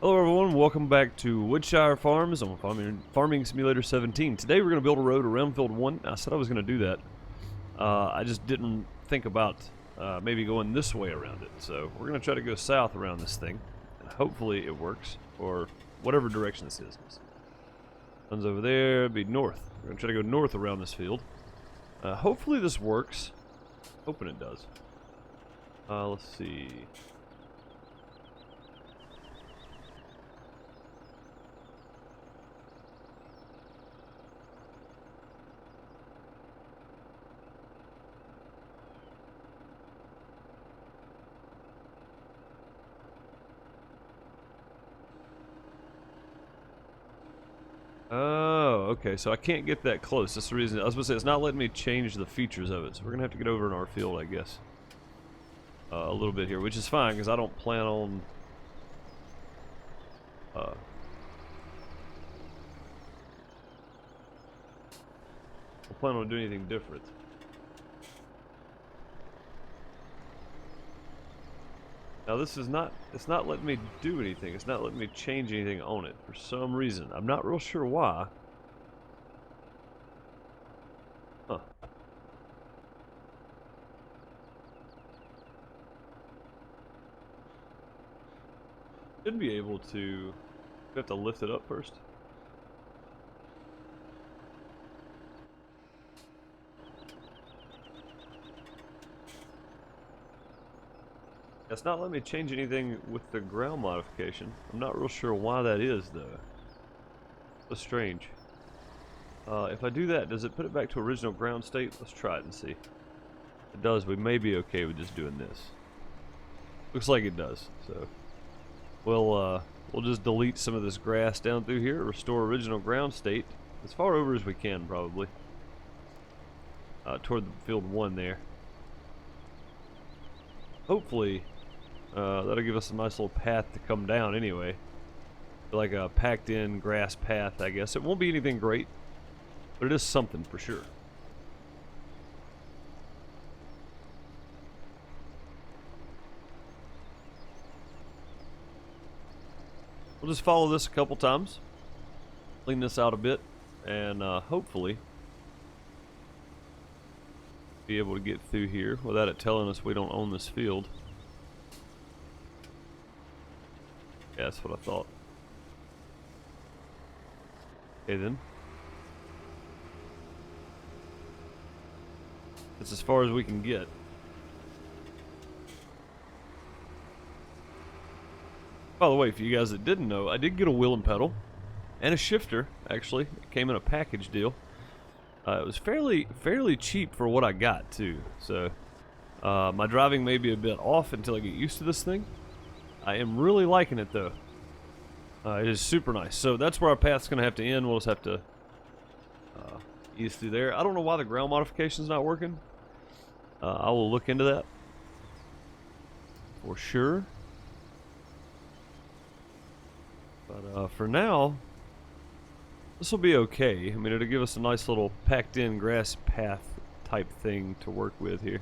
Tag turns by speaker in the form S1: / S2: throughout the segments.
S1: Hello everyone, welcome back to Shire Farms on Farming Simulator 17. Today we're going to build a road around Field 1. I said I was going to do that. I just didn't think about maybe going this way around it. So we're going to try to go south around this thing. And hopefully it works, or whatever direction this is. Sun's over there, it'd be north. We're going to try to go north around this field. Hopefully this works. Hoping it does. Let's see. Oh, okay, so I can't get that close. That's the reason. I was supposed to say, it's not letting me change the features of it, so we're going to have to get over in our field, I guess. A little bit here, which is fine, because I don't plan on... I plan on doing anything different. Now this is not, it's not letting me do anything. It's not letting me change anything on it for some reason. I'm not real sure why. Huh. Should be able to, you have to lift it up first. It's not letting me change anything with the ground modification. I'm not real sure why that is, though. So strange. If I do that, does it put it back to original ground state? Let's try it and see. If it does, we may be okay with just doing this. Looks like it does, so we'll just delete some of this grass down through here, restore original ground state as far over as we can, probably. Toward the field 1 there. Hopefully, that'll give us a nice little path to come down anyway. Like a packed in grass path, I guess. It won't be anything great, but it is something for sure. We'll just follow this a couple times, clean this out a bit, and hopefully be able to get through here without it telling us we don't own this field. Yeah, that's what I thought. Okay then. That's as far as we can get. By the way, for you guys that didn't know, I did get a wheel and pedal and a shifter, actually. It came in a package deal. It was fairly cheap for what I got too. So my driving may be a bit off until I get used to this thing. I am really liking it though. It is super nice. So that's where our path's gonna have to end. We'll just have to ease through there. I don't know why the ground modification's not working. I will look into that for sure. But for now, this will be okay. I mean, it'll give us a nice little packed in grass path type thing to work with here.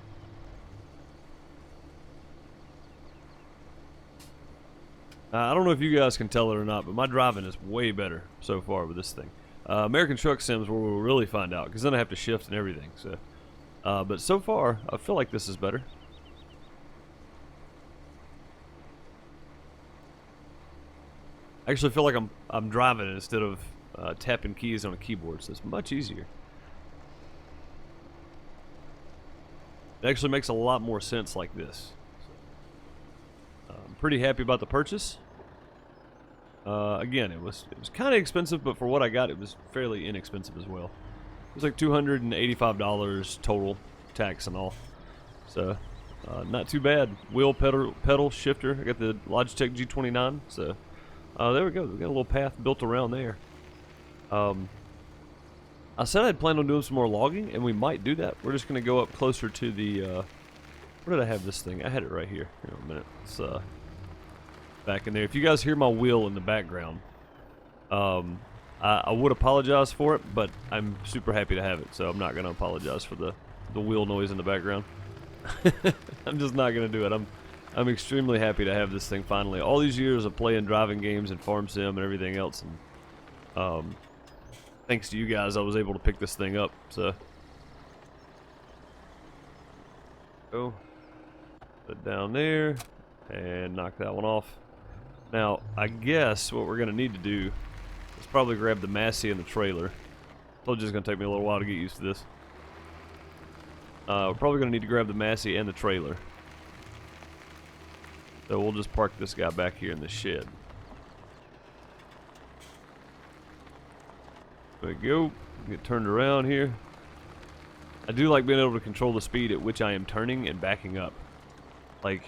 S1: I don't know if you guys can tell it or not, but my driving is way better so far with this thing. American Truck Sims where we'll really find out, because then I have to shift and everything. So, but so far, I feel like this is better. I actually feel like I'm driving instead of tapping keys on a keyboard, so it's much easier. It actually makes a lot more sense like this. I'm pretty happy about the purchase. Again, it was kind of expensive, but for what I got, it was fairly inexpensive as well. It was like $285 total, tax and all. So, not too bad. Wheel, pedal, shifter. I got the Logitech G29, so there we go. We got a little path built around there. I said I'd planned on doing some more logging, and we might do that. We're just going to go up closer to the, where did I have this thing? I had it right here. Here in a minute. It's back in there. If you guys hear my wheel in the background, I would apologize for it, but I'm super happy to have it, so I'm not going to apologize for the wheel noise in the background. I'm just not going to do it. I'm extremely happy to have this thing finally. All these years of playing driving games and farm sim and everything else, and thanks to you guys, I was able to pick this thing up. So, go put it down there and knock that one off. Now, I guess what we're gonna need to do is probably grab the Massey and the trailer. Told you it's gonna take me a little while to get used to this. We're probably gonna need to grab the Massey and the trailer. So we'll just park this guy back here in the shed. There we go. Get turned around here. I do like being able to control the speed at which I am turning and backing up. Like,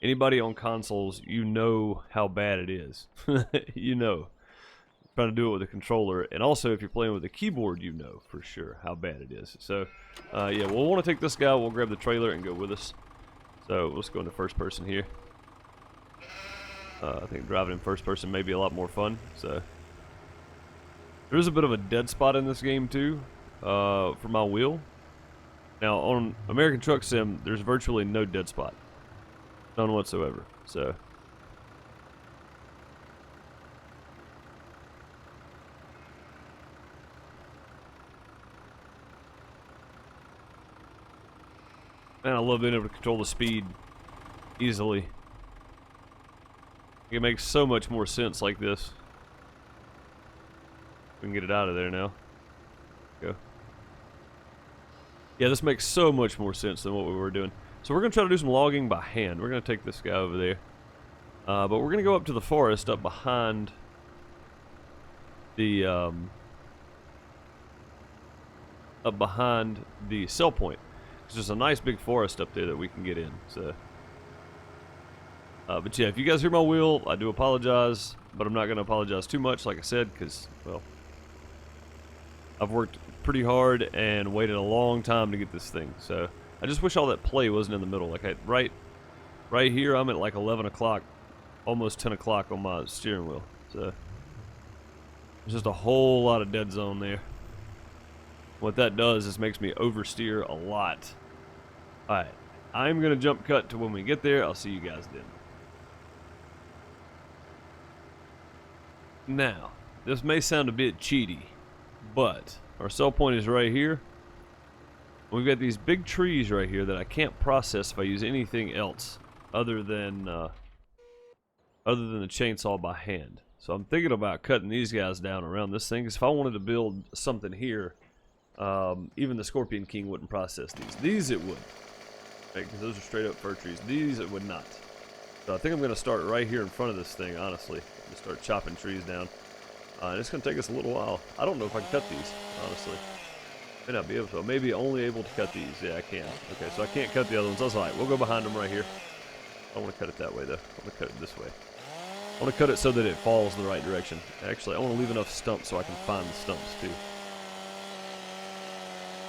S1: anybody on consoles, you know how bad it is. You know. Trying to do it with a controller, and also if you're playing with a keyboard, you know for sure how bad it is. So, yeah, we'll want to take this guy. We'll grab the trailer and go with us. So let's go into first person here. I think driving in first person may be a lot more fun. So there is a bit of a dead spot in this game too, for my wheel. Now on American Truck Sim, there's virtually no dead spot, none whatsoever. So man, I love being able to control the speed easily. It makes so much more sense like this. We can get it out of there now. Go. Yeah, this makes so much more sense than what we were doing. So we're going to try to do some logging by hand. We're going to take this guy over there. But we're going to go up to the forest up behind the sell point. There's a nice big forest up there that we can get in. So, but yeah, if you guys hear my wheel, I do apologize, but I'm not going to apologize too much, like I said, because, well, I've worked pretty hard and waited a long time to get this thing. So I just wish all that play wasn't in the middle. Like right here, I'm at like 11 o'clock, almost 10 o'clock on my steering wheel. So there's just a whole lot of dead zone there. What that does is makes me oversteer a lot. Alright, I'm going to jump cut to when we get there. I'll see you guys then. Now, this may sound a bit cheaty, but our sell point is right here. We've got these big trees right here that I can't process if I use anything else other than the chainsaw by hand. So I'm thinking about cutting these guys down around this thing, because if I wanted to build something here, even the Scorpion King wouldn't process these. These it would, right? Because those are straight up fir trees. These it would not. So I think I'm going to start right here in front of this thing, honestly. Just start chopping trees down. And it's going to take us a little while. I don't know if I can cut these, honestly. May not be able to. I may be only able to cut these. Yeah, I can. Okay, so I can't cut the other ones. That's alright. We'll go behind them right here. I don't want to cut it that way, though. I want to cut it this way. I want to cut it so that it falls the right direction. Actually, I want to leave enough stumps so I can find the stumps, too.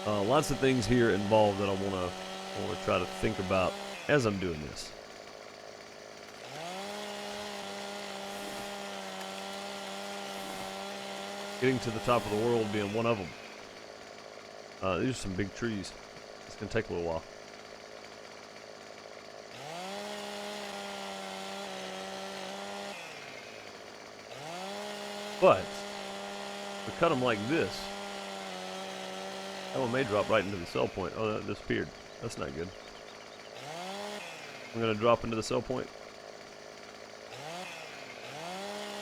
S1: Lots of things here involved that I want to try to think about as I'm doing this. Getting to the top of the world being one of them. These are some big trees. It's going to take a little while. But, if we cut them like this, that one may drop right into the sell point. Oh, that disappeared. That's not good. I'm going to drop into the sell point.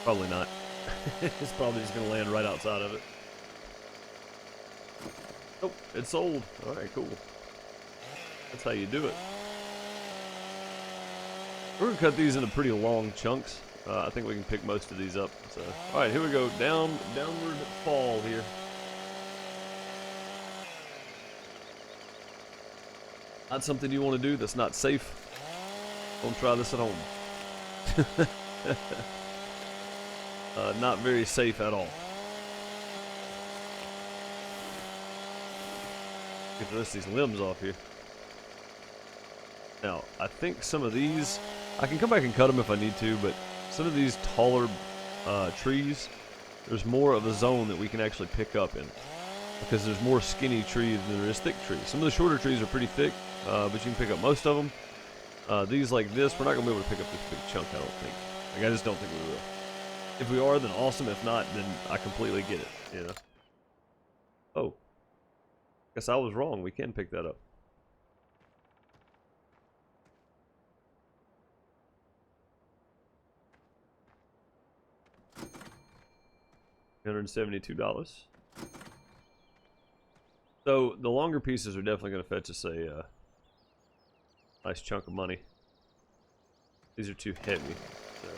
S1: Probably not. It's probably just going to land right outside of it. Oh, it's sold. Alright, cool. That's how you do it. We're going to cut these into pretty long chunks. I think we can pick most of these up. So, alright, here we go. Downward fall here. Not something you want to do that's not safe. Don't try this at home. Not very safe at all. Get the rest of these limbs off here. Now, I think some of these, I can come back and cut them if I need to, but some of these taller trees, there's more of a zone that we can actually pick up in. Because there's more skinny trees than there is thick trees. Some of the shorter trees are pretty thick, but you can pick up most of them. These like this, we're not gonna be able to pick up this big chunk, I don't think. Like, I just don't think we will. If we are, then awesome. If not, then I completely get it, you know. Oh. Guess I was wrong. We can pick that up. $172. So the longer pieces are definitely going to fetch us a nice chunk of money. These are too heavy. So.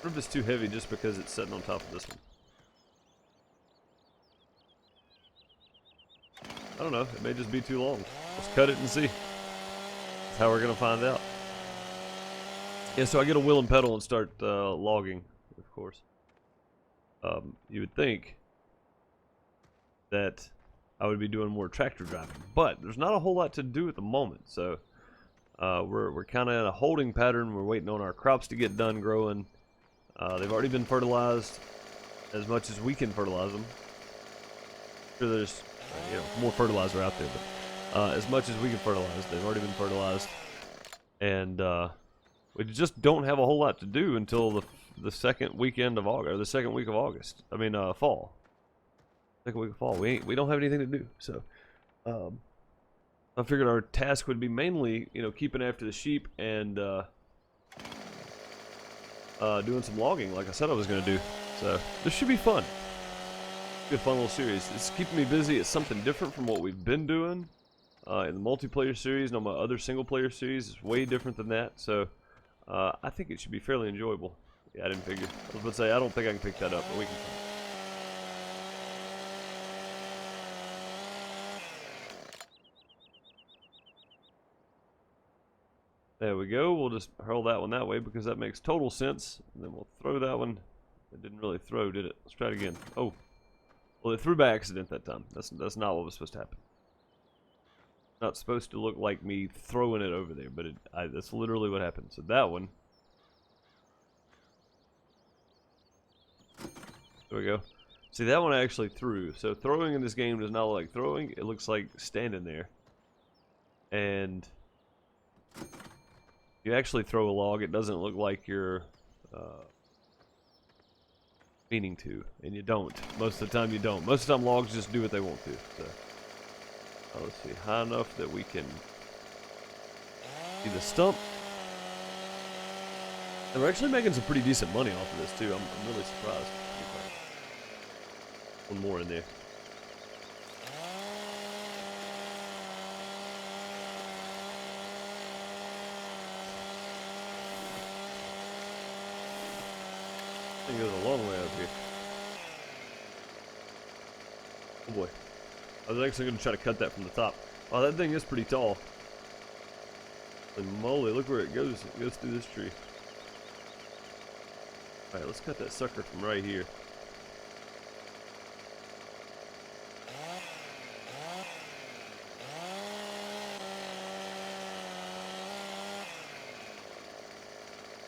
S1: What if it's too heavy just because it's sitting on top of this one? I don't know. It may just be too long. Let's cut it and see. That's how we're going to find out. Yeah, so I get a wheel and pedal and start logging, of course. You would think that I would be doing more tractor driving, but there's not a whole lot to do at the moment. So we're kind of in a holding pattern. We're waiting on our crops to get done growing. They've already been fertilized as much as we can fertilize them. I'm sure there's more fertilizer out there, but as much as we can fertilize, they've already been fertilized, and we just don't have a whole lot to do until the second weekend of August, or the second week of August. I mean, fall. Second week of fall. We don't have anything to do, so I figured our task would be mainly, keeping after the sheep and doing some logging, like I said I was going to do. So this should be fun. Be a fun little series. It's keeping me busy. It's something different from what we've been doing in the multiplayer series. And on my other single player series, it's way different than that. So I think it should be fairly enjoyable. Yeah, I didn't figure. I was about to say, I don't think I can pick that up, but we can try. There we go. We'll just hurl that one that way because that makes total sense. And then we'll throw that one. It didn't really throw, did it? Let's try it again. Oh. Well, it threw by accident that time. That's not what was supposed to happen. Not supposed to look like me throwing it over there, but that's literally what happened. So that one. There we go. See, that one I actually threw. So throwing in this game does not look like throwing. It looks like standing there. And you actually throw a log, it doesn't look like you're meaning to, and you don't. Most of the time you don't. Most of the time logs just do what they want to. So let's see, high enough that we can see the stump. And we're actually making some pretty decent money off of this too. I'm really surprised. One more in there. I think it goes a long way up here. Oh boy. I was actually going to try to cut that from the top. Oh, that thing is pretty tall. Holy moly, look where it goes. It goes through this tree. Alright, let's cut that sucker from right here.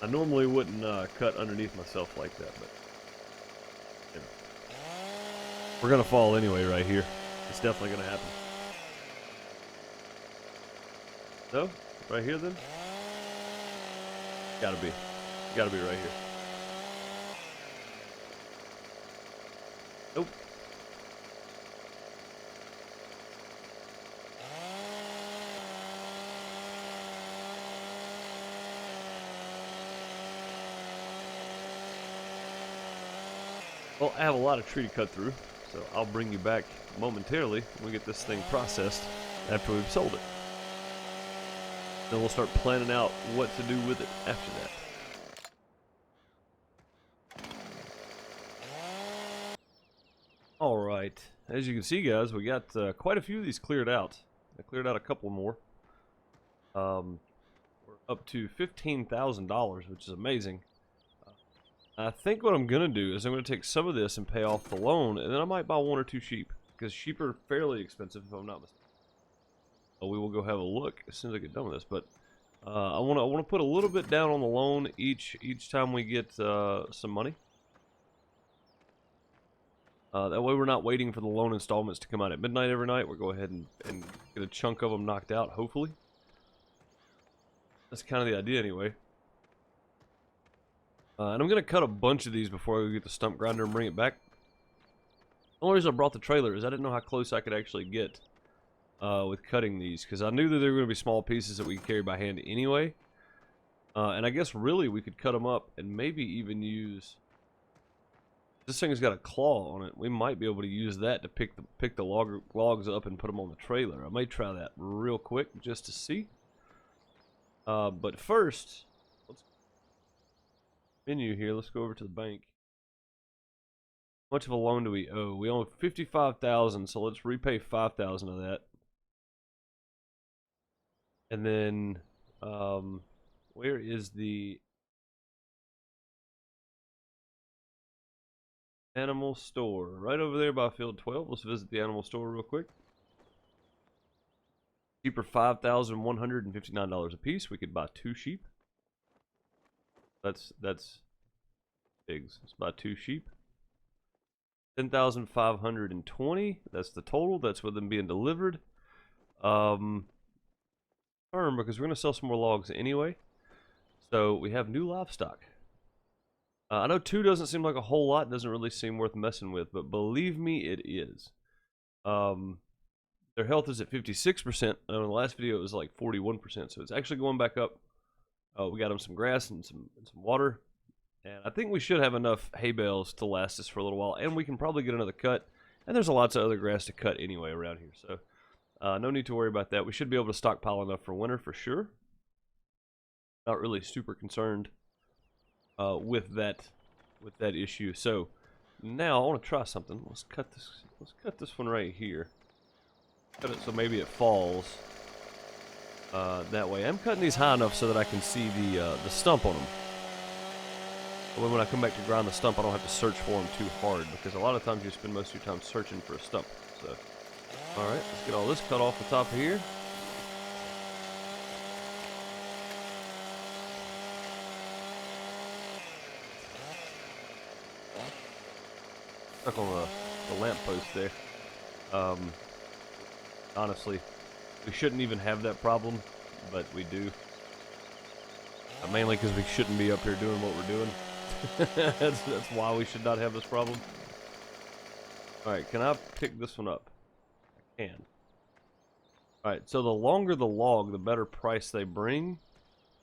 S1: I normally wouldn't cut underneath myself like that, but we're gonna fall anyway right here. It's definitely gonna happen. No? Right here then? Gotta be. Gotta be right here. Nope. Well, I have a lot of tree to cut through, so I'll bring you back momentarily when we get this thing processed after we've sold it. Then we'll start planning out what to do with it after that. Alright, as you can see guys, we got quite a few of these cleared out. I cleared out a couple more. We're up to $15,000, which is amazing. I think what I'm going to do is I'm going to take some of this and pay off the loan, and then I might buy one or two sheep, because sheep are fairly expensive if I'm not mistaken. We will go have a look as soon as I get done with this, but I want to put a little bit down on the loan each time we get some money. That way we're not waiting for the loan installments to come out at midnight every night. We'll go ahead and get a chunk of them knocked out, hopefully. That's kind of the idea anyway. And I'm going to cut a bunch of these before we get the stump grinder and bring it back. The only reason I brought the trailer is I didn't know how close I could actually get with cutting these, because I knew that they were going to be small pieces that we could carry by hand anyway. And I guess really we could cut them up and maybe even use... This thing has got a claw on it. We might be able to use that to pick the logs up and put them on the trailer. I may try that real quick just to see. But first, let's menu here. Let's go over to the bank. How much of a loan do we owe? We owe 55,000, so let's repay 5,000 of that. And then, where is the animal store? Right over there by field 12. Let's visit the animal store real quick. Cheaper, $5,159 a piece. We could buy 2 sheep. That's pigs. Let's buy 2 sheep. 10,520. That's the total. That's with them being delivered. Because we're going to sell some more logs anyway. So we have new livestock. I know 2 doesn't seem like a whole lot. Doesn't really seem worth messing with, but believe me, it is. Their health is at 56%. In the last video, it was like 41%. So it's actually going back up. We got them some grass and some water. And I think we should have enough hay bales to last us for a little while. And we can probably get another cut. And there's lots of other grass to cut anyway around here. So no need to worry about that. We should be able to stockpile enough for winter for sure. Not really super concerned with that issue. So now I want to try something. Let's cut this one right here. Cut it so maybe it falls that way. I'm cutting these high enough so that I can see the stump on them. When I come back to grind the stump, I don't have to search for them too hard, because a lot of times you spend most of your time searching for a stump. So, all right, let's get all this cut off the top of here. Stuck on the lamppost there. Honestly, we shouldn't even have that problem, but we do. Mainly because we shouldn't be up here doing what we're doing. that's why we should not have this problem. Alright, can I pick this one up? I can. Alright, so the longer the log, the better price they bring.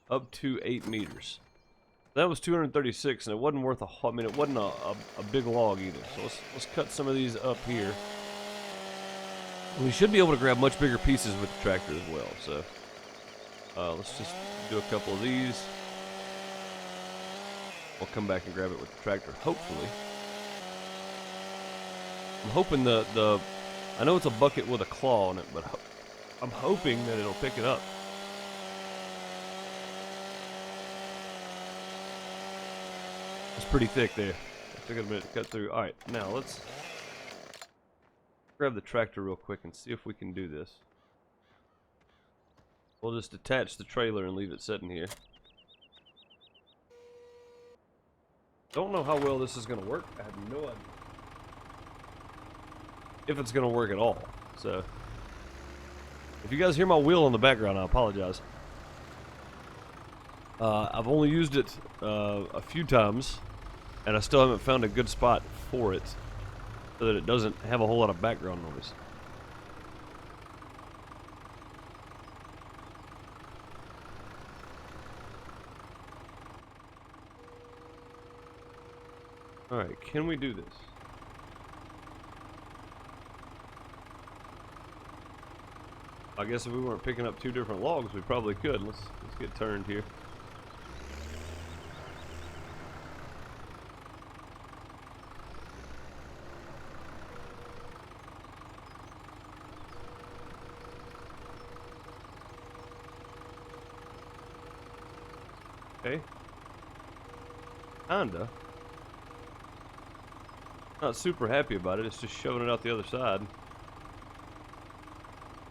S1: Up to 8 meters. That was 236, and it wasn't worth I mean, it wasn't a big log either. So let's cut some of these up here. We should be able to grab much bigger pieces with the tractor as well. So let's just do a couple of these. We'll come back and grab it with the tractor, hopefully. I'm hoping I know it's a bucket with a claw on it, but I'm hoping that it'll pick it up. It's pretty thick there. It took it a minute to cut through. Alright, now let's grab the tractor real quick and see if we can do this. We'll just attach the trailer and leave it sitting here. Don't know how well this is going to work. I have no idea if it's going to work at all. So, if you guys hear my wheel in the background, I apologize. I've only used it a few times, and I still haven't found a good spot for it so that it doesn't have a whole lot of background noise. Alright, can we do this? I guess if we weren't picking up 2 different logs, we probably could. Let's get turned here. Okay. Kinda. Not super happy about it. It's just shoving it out the other side.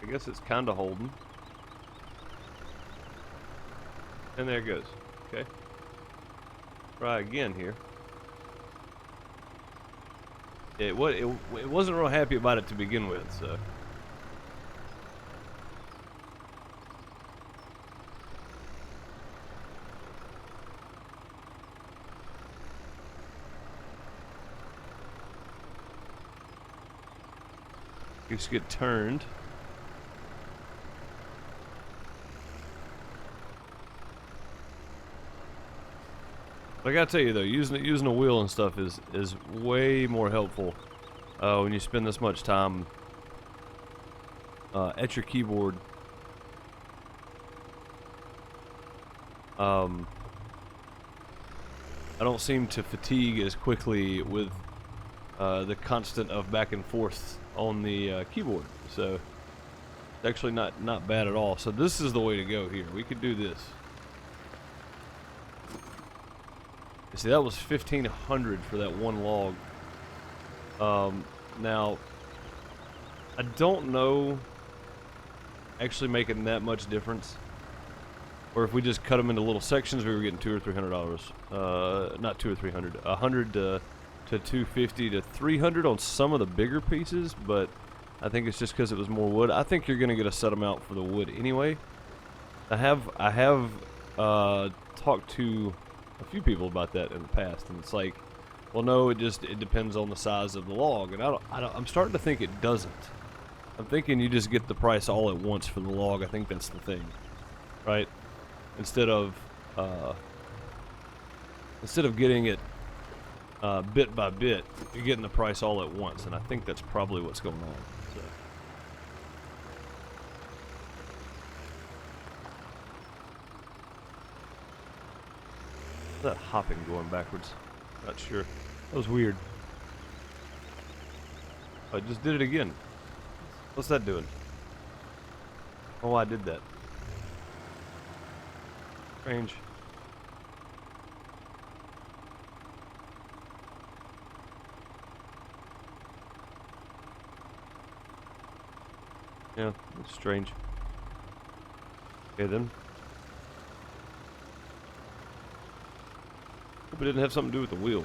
S1: I guess it's kind of holding. And there it goes. Okay. Try again here. it wasn't real happy about it to begin with, so. Just get turned. But I gotta tell you though, using a wheel and stuff is way more helpful when you spend this much time at your keyboard. I don't seem to fatigue as quickly with the constant of back and forth on the keyboard, so it's actually not bad at all. So this is the way to go here. We could do this. You see, that was 1,500 for that one log. Now I don't know actually making that much difference, or if we just cut them into little sections, we were getting $200 or $300. Not 200 or 300, 100 to 250 to 300 on some of the bigger pieces, but I think it's just because it was more wood. I think you're gonna get a set amount for the wood anyway. I have talked to a few people about that in the past, and it's like, well, no, it depends on the size of the log, and I'm starting to think it doesn't. I'm thinking you just get the price all at once for the log. I think that's the thing, right? Instead of getting it bit by bit, you're getting the price all at once, and I think that's probably what's going on. So. That hopping going backwards? Not sure. That was weird. I just did it again. What's that doing? Oh, I did that. Strange. Yeah, it's strange. Okay then. Hope it didn't have something to do with the wheel.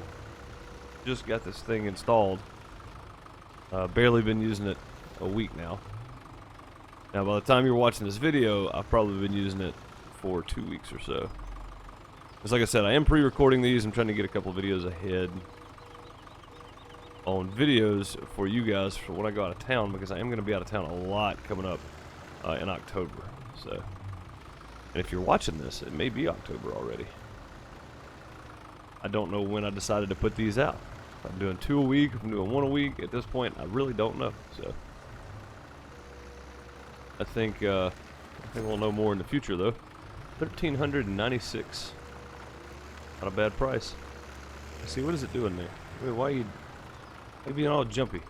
S1: Just got this thing installed. Barely been using it a week now. Now by the time you're watching this video, I've probably been using it for 2 weeks or so. Because like I said, I am pre-recording these. I'm trying to get a couple videos ahead on videos for you guys for when I go out of town, because I am going to be out of town a lot coming up in October. So, and if you're watching this, it may be October already. I don't know when I decided to put these out. If I'm doing 2 a week, if I'm doing 1 a week, at this point, I really don't know. So, I think we'll know more in the future, though. 1,396. Not a bad price. Let's see, what is it doing there? Wait, why are you being all jumpy?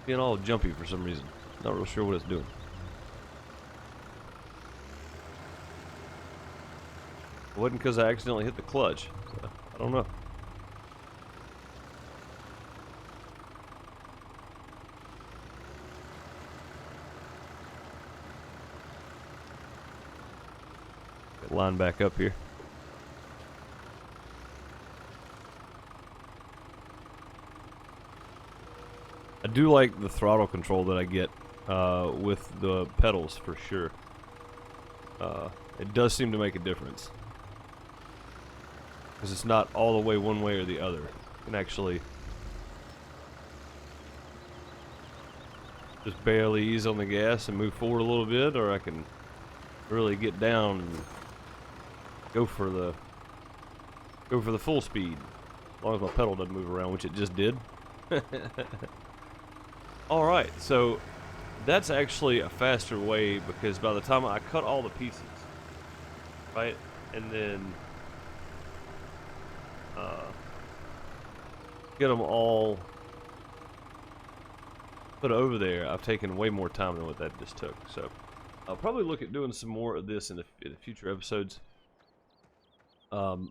S1: Being all jumpy for some reason. Not real sure what it's doing. It wasn't because I accidentally hit the clutch, so I don't know. Line back up here. I do like the throttle control that I get with the pedals for sure. It does seem to make a difference, because it's not all the way one way or the other. You can actually just barely ease on the gas and move forward a little bit, or I can really get down and go for the full speed, as long as my pedal doesn't move around, which it just did. Alright, so that's actually a faster way, because by the time I cut all the pieces, right, and then get them all put over there, I've taken way more time than what that just took. So I'll probably look at doing some more of this in the future episodes.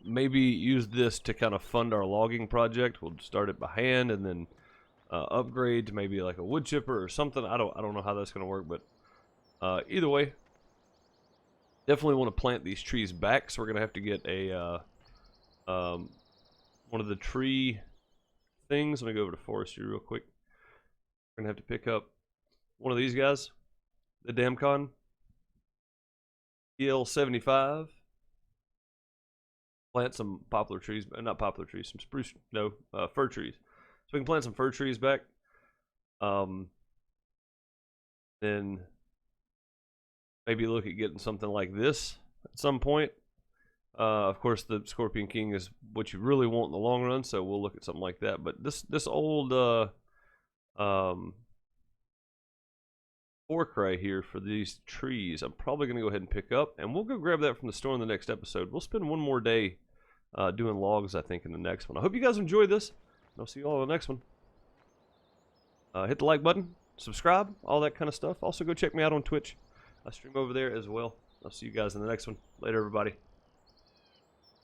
S1: Maybe use this to kind of fund our logging project. We'll start it by hand and then upgrade to maybe like a wood chipper or something. I don't know how that's going to work, but either way, Definitely want to plant these trees back, so we're gonna have to get a one of the tree things. Let me go over to Forestry real quick. We're gonna have to pick up one of these guys, the Damcon EL75. Plant some poplar trees, not poplar trees, some spruce, no, fir trees. So we can plant some fir trees back. Then maybe look at getting something like this at some point. Of course, the Scorpion King is what you really want in the long run, so we'll look at something like that. But this old fork right here for these trees, I'm probably going to go ahead and pick up, and we'll go grab that from the store in the next episode. We'll spend one more day doing logs, I think, in the next one. I hope you guys enjoy this, and I'll see you all in the next one. Hit the like button, subscribe, all that kind of stuff. Also, go check me out on Twitch. I stream over there as well. I'll see you guys in the next one. Later, everybody.